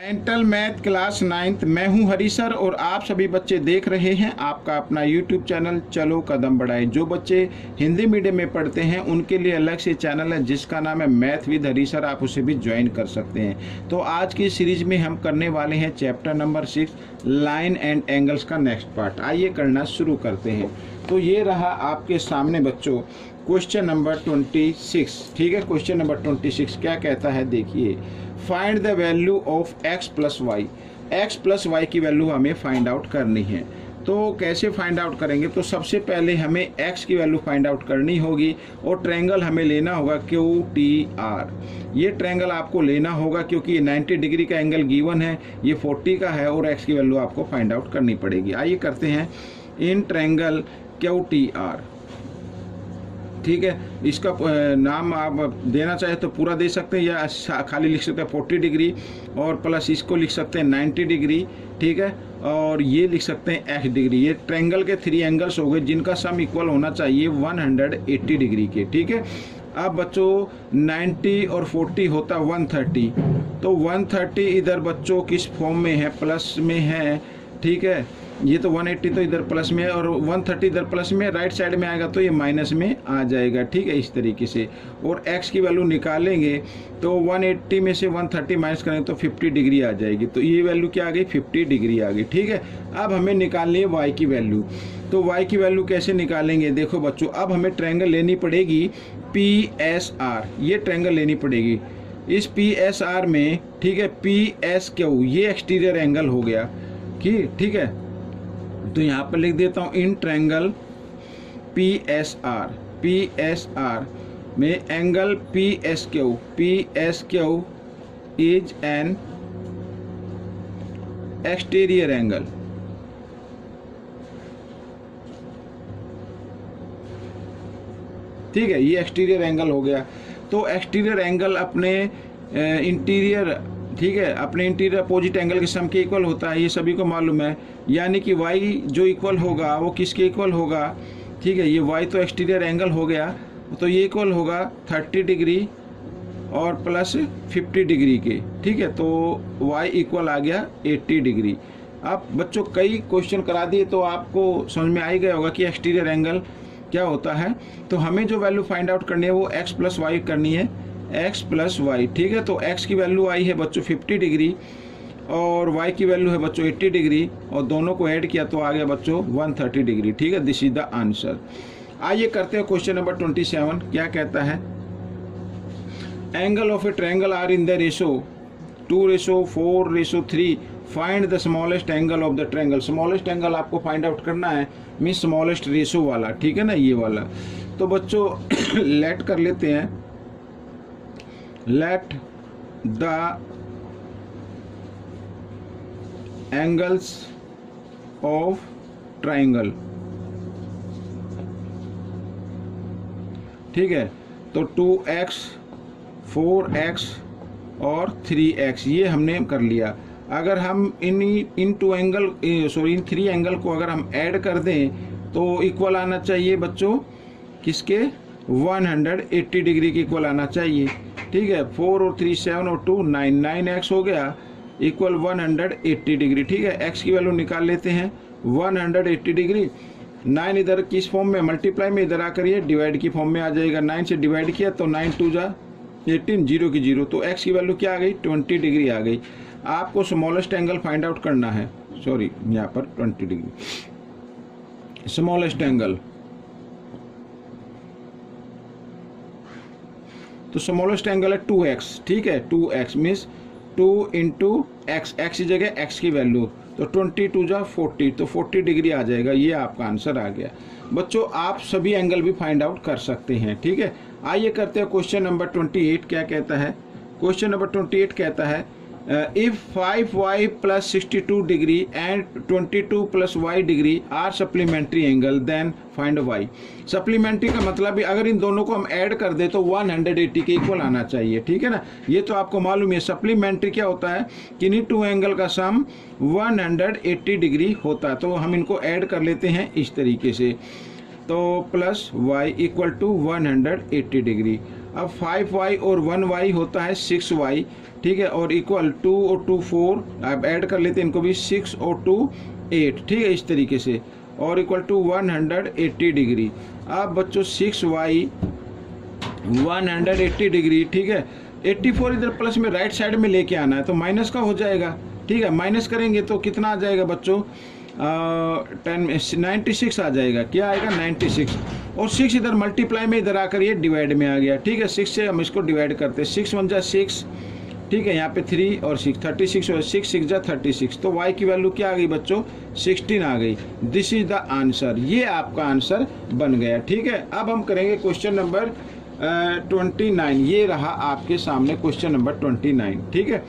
Dental math class 9th। मैं हूं हरी sir और आप सभी बच्चे देख रहे हैं आपका अपना यूट्यूब चैनल चलो कदम बढ़ाएं। जो बच्चे हिंदी मीडियम में पढ़ते हैं उनके लिए अलग से चैनल है जिसका नाम है मैथ विद हरी सर, आप उसे भी ज्वाइन कर सकते हैं। तो आज की सीरीज में हम करने वाले हैं chapter number 6 line and angles का नेक्स्ट पार्ट। आइए करना शुरू करते हैं। तो ये रहा आपके सामने बच्चों क्वेश्चन नंबर 26। ठीक है, क्वेश्चन नंबर 26 क्या कहता है देखिए, find the value of x plus Y. X plus Y की वैल्यू हमें फाइंड आउट करनी है। तो कैसे फाइंड आउट करेंगे, तो सबसे पहले हमें x की वैल्यू फाइंड आउट करनी होगी और ट्रायंगल हमें लेना होगा QTR। ये ट्रायंगल आपको लेना होगा क्योंकि ये 90 डिग्री का एंगल गिवन है, ये 40 का है और x की वैल्यू आपको फाइंड आउट करनी पड़ेगी। आइए करते हैं इन ट्रायंगल QTR। ठीक है, इसका नाम आप देना चाहे तो पूरा दे सकते हैं या खाली लिख सकते हैं 40 डिग्री और प्लस इसको लिख सकते हैं 90 डिग्री। ठीक है, और ये लिख सकते हैं x डिग्री। ये ट्रायंगल के 3 एंगल्स हो गए जिनका सम इक्वल होना चाहिए 180 डिग्री के। ठीक है, अब बच्चों 90 और 40 होता 130, तो 130 इधर बच्चों किस फॉर्म में है, प्लस में है। ठीक है, ये तो 180 तो इधर प्लस में है और 130 इधर प्लस में, राइट साइड में आएगा तो ये माइनस में आ जाएगा। ठीक है, इस तरीके से। और x की वैल्यू निकालेंगे तो 180 में से 130 माइनस करेंगे तो 50 डिग्री आ जाएगी। तो ये वैल्यू क्या आ गई, 50 डिग्री आ गई। ठीक है, अब हमें निकालनी है y की वैल्यू। तो y की वैल्यू कैसे निकालेंगे, देखो बच्चों, अब हमें ट्रायंगल लेनी पड़ेगी PSR। ये ट्रायंगल लेनी पड़ेगी इस PSR में। ठीक है, PSQ ये एक्सटीरियर एंगल हो गया। ठीक है, तो यहाँ पर लिख देता हूँ इन ट्रायंगल PSR में angle PSQ is an exterior angle. ठीक है, ये एक्सटीरियर एंगल हो गया। तो एक्सटीरियर एंगल अपने इंटीरियर, ठीक है, अपने इंटीरियर अपोजिट एंगल के सम के इक्वल होता है, ये सभी को मालूम है। यानी कि y जो इक्वल होगा वो किसके इक्वल होगा। ठीक है, ये y तो एक्सटीरियर एंगल हो गया, तो ये इक्वल होगा 30 डिग्री और प्लस 50 डिग्री के। ठीक है, तो y इक्वल आ गया 80 डिग्री। अब बच्चों कई क्वेश्चन करा दिए तो आपको समझ में आ ही गया होगा कि एक्सटीरियर एंगल क्या होता है। तो हमें जो वैल्यू फाइंड आउट करनी है वो x प्लस वाई करनी है, x प्लस वाई। ठीक है, तो x की वैल्यू आई है बच्चों 50 डिग्री और y की वैल्यू है बच्चों 80 डिग्री और दोनों को ऐड किया तो आ गया बच्चों 130 डिग्री। ठीक है, दिस इज द आंसर। आइए करते हैं क्वेश्चन नंबर 27। क्या कहता है, angle of a triangle are in the ratio 2:4:3। Find the smallest angle of the triangle. Smallest angle आपको फाइंड आउट करना है, मीन स्मॉलेस्ट रेशो वाला। ठीक है ना, ये वाला। तो बच्चों लेट कर लेते हैं, let the angles of triangle. ठीक है, तो 2x 4x और 3x ये हमने कर लिया। अगर हम इन 3 एंगल को अगर हम ऐड कर दें तो इक्वल आना चाहिए बच्चों किसके, 180 डिग्री के इक्वल आना चाहिए। ठीक है, 4 और 3 7 और 2 9, 9x हो गया इक्वल 180 डिग्री। ठीक है, x की वैल्यू निकाल लेते हैं 180 डिग्री। 9 इधर किस फॉर्म में, मल्टीप्लाई में, इधर आकर ये डिवाइड की फॉर्म में आ जाएगा। 9 से डिवाइड किया तो 9 2 जा 18, 0 की 0। तो x की वैल्यू क्या आ गई, 20 डिग्री आ गई। आपको स्मॉलेस्ट एंगल फाइंड आउट करना है, सॉरी यहाँ पर 20 डिग्री स्मॉलेस्ट एंगल। तो स्मॉलेस्ट एंगल है 2x। ठीक है, 2x means 2 into x, x की जगह x की वैल्यू, तो 20 2 जा 40, तो 40 डिग्री आ जाएगा। ये आपका आंसर आ गया। बच्चों आप सभी एंगल भी फाइंड आउट कर सकते हैं। ठीक है, आइए करते हैं क्वेश्चन नंबर 28। क्या कहता है, क्वेश्चन नंबर 28 कहता है, if 5y plus 62 degree and 22 plus y degree are supplementary angle then find y। Supplementary का मतलब है अगर इन दोनों को हम ऐड कर दे तो 180 के इक्वल आना चाहिए। ठीक है ना, ये तो आपको मालूम है। सप्लीमेंट्री क्या होता है कि इन्हीं 2 एंगल का सम 180 डिग्री होता है। तो हम इनको ऐड कर लेते हैं इस तरीके से, तो plus y equal to 180 degree. अब 5y और 1y होता है 6y, ठीक है, और इक्वल 2 और 2 4, अब ऐड कर लेते हैं इनको भी, 6 और 2 8, ठीक है, इस तरीके से, और इक्वल टू 180 डिग्री। अब बच्चों 6y 180 डिग्री, ठीक है, 84 इधर प्लस में राइट साइड में लेके आना है तो माइनस का हो जाएगा, ठीक है, माइनस करेंगे तो कितना आ जाएगा बच्चों, 96 आ जाएगा, क्या आएगा 96, और 6 इधर मल्टीप्लाई में इधर आकर ये डिवाइड में आ गया, ठीक है, 6 से हम इसको डिवाइड करते हैं, 6 1 जा 6, ठीक है, यहाँ पे 3 और 6 36 और 6 6 जा 36, तो y की वैल्यू क्या आ गई बच्चों 16 आ गई। दिस इज द आंसर, ये आपका आंसर बन गया, ठीक है। अब हम करेंगे क्वेश्चन नंबर 29, ये रहा आपके सामने क्वेश्चन नंबर 29, ठीक है।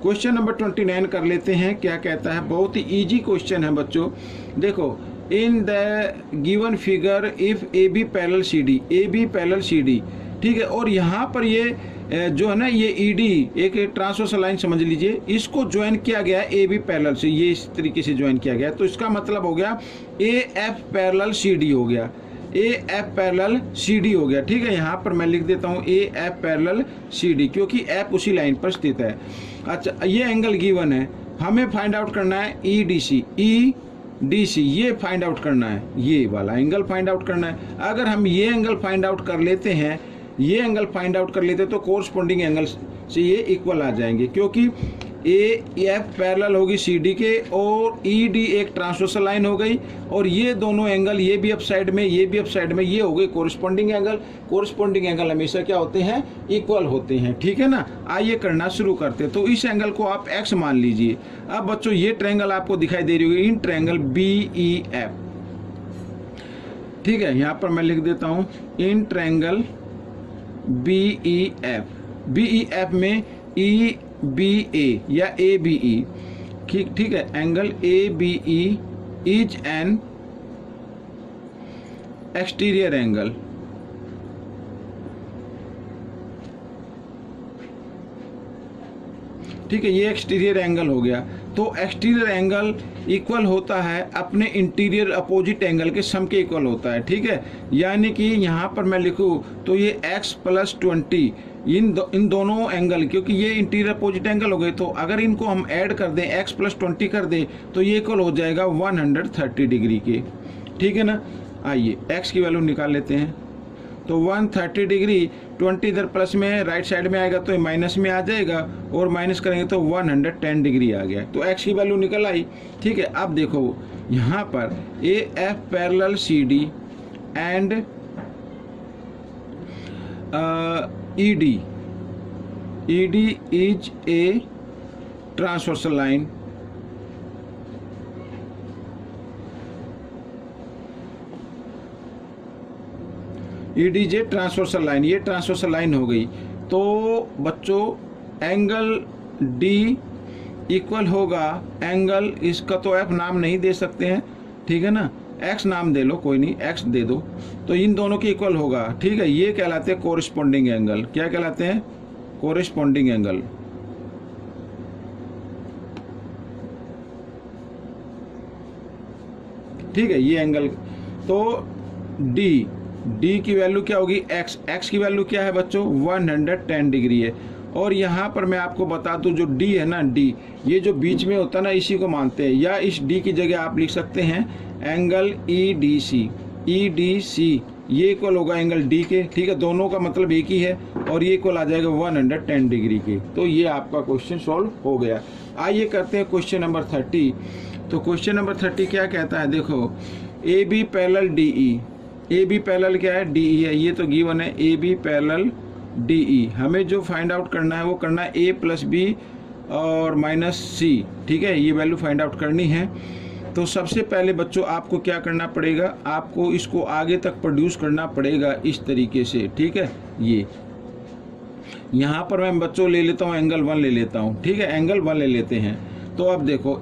क्वेश्चन नंबर 29 कर लेते हैं, क्या कहता है, बहुत ही इजी क्वेश्चन है बच्चों। देखो, in the given figure if A B parallel C D, A B parallel C D, ठीक है, और यहाँ पर ये जो है ना, ये ईडी एक ट्रांसवर्सल लाइन समझ लीजिए, इसको ज्वाइन किया गया है ए बी पैरेलल से, ये इस तरीके से ज्वाइन किया गया, तो इसका मतलब हो गया A F parallel C D हो गया, A F parallel C D हो गया, ठीक है। यहाँ पर मैं लिख देता हूँ A F parallel C D, क्योंकि एफ उसी लाइन पर स्थित है। अच्छा, ये एंगल गिवन है, हमें फाइंड आउट करना है E D C, E D C ये फाइंड आउट करना है, ये वाला एंगल फाइंड आउट करना है। अगर हम ये एंगल फाइंड आउट कर लेते हैं, ये एंगल फाइंड आउट कर लेते तो कोरस्पॉन्डिंग एंगल से ये इक्वल आ जाएंगे, क्योंकि ए एफ पैरेलल होगी सी डी के और ई डी एक ट्रांसवर्सल लाइन हो गई, और ये दोनों एंगल, ये भी अप साइड में, ये भी अप साइड में, ये हो गए कोरस्पॉन्डिंग एंगल। कोरस्पॉन्डिंग एंगल हमेशा क्या होते हैं, इक्वल होते हैं, ठीक है ना। आइए करना शुरू करते हैं। तो इस एंगल को आप एक्स मान लीजिए। अब बच्चों ये ट्रायंगल आपको दिखाई दे रही होगी, in triangle B E F, ठीक है, यहाँ पर मैं लिख देता हूँ in triangle B E F, B E F में ई बी ए या ए बी ई, ठीक है, angle A B E is an exterior angle, ठीक है, ये एक्सटीरियर एंगल हो गया। तो एक्सटीरियर एंगल इक्वल होता है अपने इंटीरियर अपोजिट एंगल के सम के इक्वल होता है, ठीक है। यानी कि यहाँ पर मैं लिखूँ तो ये x + 20 इन दोनों एंगल, क्योंकि ये इंटीरियर अपोजिट एंगल हो गए, तो अगर इनको हम ऐड कर दें, x + 20 कर दें, तो ये इक्वल हो जाएगा 130 डिग्री के, ठीक है ना। आइए x की वैल्यू निकाल लेते हैं, तो 130 डिग्री, 20 इधर प्लस में राइट साइड में आएगा तो ये माइनस में आ जाएगा, और माइनस करेंगे तो 110 डिग्री आ गया, तो x की वैल्यू निकल आई, ठीक है। अब देखो यहाँ पर A F parallel C D and E D is a transversal line, EDJ transversal line, ये ट्रांसवर्सल लाइन हो गई। तो बच्चों एंगल डी इक्वल होगा एंगल, इसका तो एफ नाम नहीं दे सकते हैं, ठीक है ना, एक्स नाम दे लो, कोई नहीं एक्स दे दो, तो इन दोनों के इक्वल होगा, ठीक है। ये कहलाते हैं कोरिस्पॉन्डिंग एंगल, क्या कहलाते हैं, कोरिस्पॉन्डिंग एंगल, ठीक है, ये एंगल। तो डी की वैल्यू क्या होगी, एक्स की वैल्यू क्या है बच्चों 110 डिग्री है। और यहाँ पर मैं आपको बता दूं, जो डी है ना, डी ये जो बीच में होता है ना, इसी को मानते हैं, या इस डी की जगह आप लिख सकते हैं एंगल ई डी सी, ये इक्वल होगा एंगल डी के, ठीक है, दोनों का मतलब एक ही है, और ये इक्वल आ जाएगा 110 डिग्री के। तो ये आपका क्वेश्चन सॉल्व हो गया। आइए करते हैं क्वेश्चन नंबर 30। तो क्वेश्चन नंबर 30 क्या कहता है, देखो A B parallel D E, A B parallel क्या है, डी ई है, ये तो गिवन है A B parallel D E. हमें जो फाइंड आउट करना है वो करना है ए प्लस बी और माइनस सी, ठीक है, ये वैल्यू फाइंड आउट करनी है। तो सबसे पहले बच्चों आपको क्या करना पड़ेगा, आपको इसको आगे तक प्रोड्यूस करना पड़ेगा इस तरीके से, ठीक है। ये यहाँ पर मैं बच्चों ले लेता हूँ एंगल 1 ले लेता हूँ, ठीक है, एंगल 1 ले लेते हैं। तो अब देखो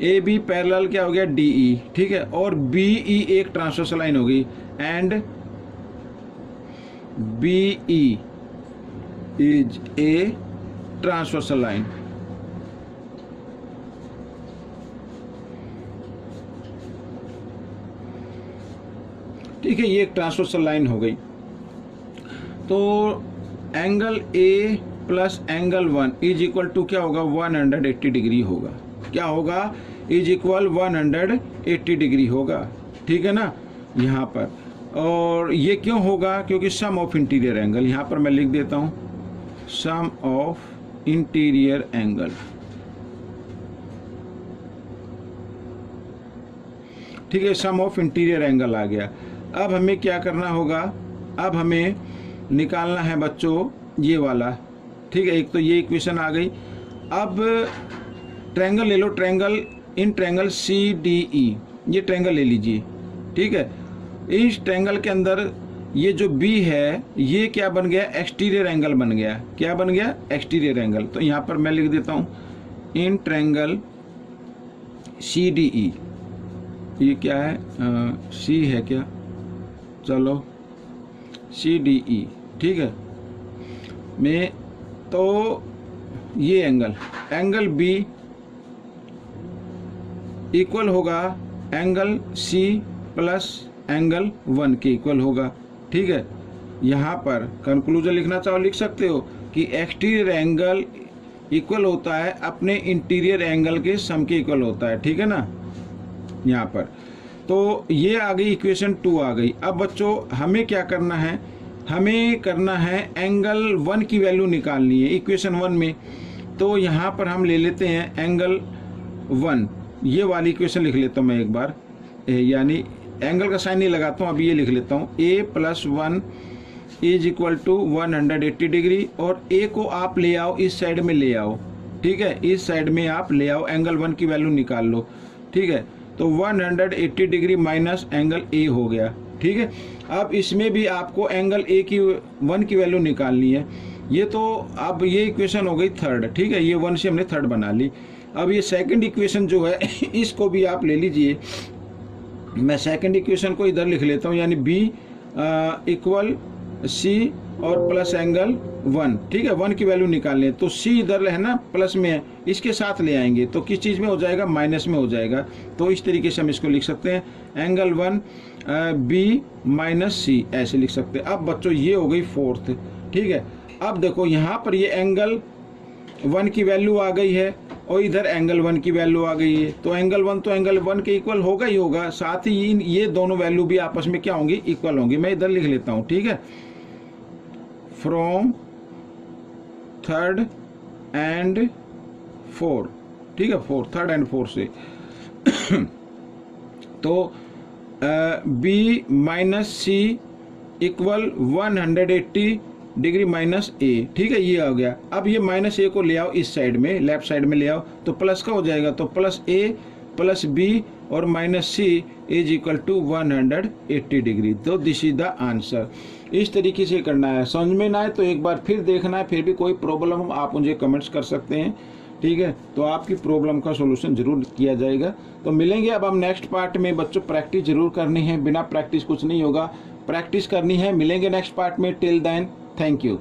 ए बी पैरेलल क्या हो गया डी ई, ठीक है, और बी ई एक ट्रांसवर्सल लाइन होगी, and B E is a transversal line, ठीक है, ये एक ट्रांसवर्सल लाइन हो गई। तो angle A plus angle 1 is equal to क्या होगा, 180 डिग्री होगा। क्या होगा, इज इक्वल 180 डिग्री होगा। ठीक है ना यहाँ पर। और ये क्यों होगा, क्योंकि सम ऑफ इंटीरियर एंगल, यहाँ पर मैं लिख देता हूँ सम ऑफ इंटीरियर एंगल। ठीक है, सम ऑफ इंटीरियर एंगल आ गया। अब हमें क्या करना होगा, अब हमें निकालना है बच्चों ये वाला। ठीक है, एक तो ये इक्वेशन आ गई। अब ट्रायंगल ले लो, ट्रायंगल इन ट्रायंगल CDE, ये ट्रायंगल ले लीजिए। ठीक है, इस ट्रायंगल के अंदर ये जो B है ये क्या बन गया, एक्सटीरियर एंगल बन गया। क्या बन गया, एक्सटीरियर एंगल। तो यहाँ पर मैं लिख देता हूँ इन ट्रायंगल CDE, ये क्या है, C है क्या, चलो CDE। ठीक है, में तो ये एंगल B इक्वल होगा एंगल C प्लस एंगल 1 के इक्वल होगा। ठीक है, यहाँ पर कंक्लूजन लिखना चाहो लिख सकते हो कि एक्सटीरियर एंगल इक्वल होता है अपने इंटीरियर एंगल के सम के इक्वल होता है। ठीक है ना यहाँ पर। तो ये आ गई इक्वेशन 2 आ गई। अब बच्चों हमें क्या करना है, हमें करना है एंगल 1 की वैल्यू निकालनी है इक्वेशन 1 में। तो यहाँ पर हम ले लेते हैं एंगल 1, ये वाली इक्वेशन लिख लेता हूँ मैं एक बार, यानी एंगल का साइन नहीं लगाता हूँ, अभी ये लिख लेता हूँ a + 1 is equal to 180 degree. और a को आप ले आओ, इस साइड में ले आओ। ठीक है, इस साइड में आप ले आओ, एंगल 1 की वैल्यू निकाल लो। ठीक है, तो 180 डिग्री माइनस एंगल a हो गया। ठीक है, अब इसमें भी आपको एंगल a की 1 की वैल्यू निकालनी है। ये तो अब ये इक्वेशन हो गई थर्ड। ठीक है, ये 1 से हमने थर्ड बना ली। अब ये सेकंड इक्वेशन जो है इसको भी आप ले लीजिए। मैं सेकंड इक्वेशन को इधर लिख लेता हूँ, यानी b इक्वल C और प्लस एंगल 1। ठीक है, 1 की वैल्यू निकालनी है तो C इधर है ना प्लस में है, इसके साथ ले आएंगे तो किस चीज़ में हो जाएगा, माइनस में हो जाएगा। तो इस तरीके से हम इसको लिख सकते हैं एंगल 1 B माइनस C, ऐसे लिख सकते हैं। अब बच्चों ये हो गई फोर्थ। ठीक है, अब देखो यहाँ पर ये एंगल 1 की वैल्यू आ गई है और इधर एंगल 1 की वैल्यू आ गई है। तो एंगल 1 तो एंगल 1 के इक्वल होगा ही होगा, साथ ही ये दोनों वैल्यू भी आपस में क्या होंगी, इक्वल होंगी। मैं इधर लिख लेता हूँ। ठीक है, फ्रॉम थर्ड एंड फोर्थ। ठीक है, थर्ड एंड फोर्थ से तो B minus C equal 180 degree minus A। ठीक है, ये हो गया। अब ये माइनस A को ले आओ इस साइड में, लेफ्ट साइड में ले आओ, तो प्लस का हो जाएगा। तो प्लस A प्लस B और minus C is equal to 180 degree. तो दिस इज द आंसर। इस तरीके से करना है। समझ में ना आए तो एक बार फिर देखना है, फिर भी कोई प्रॉब्लम आप मुझे कमेंट्स कर सकते हैं। ठीक है, तो आपकी प्रॉब्लम का सॉल्यूशन जरूर किया जाएगा। तो मिलेंगे अब हम नेक्स्ट पार्ट में। बच्चों प्रैक्टिस जरूर करनी है, बिना प्रैक्टिस कुछ नहीं होगा, प्रैक्टिस करनी है। मिलेंगे नेक्स्ट पार्ट में। Till then thank you.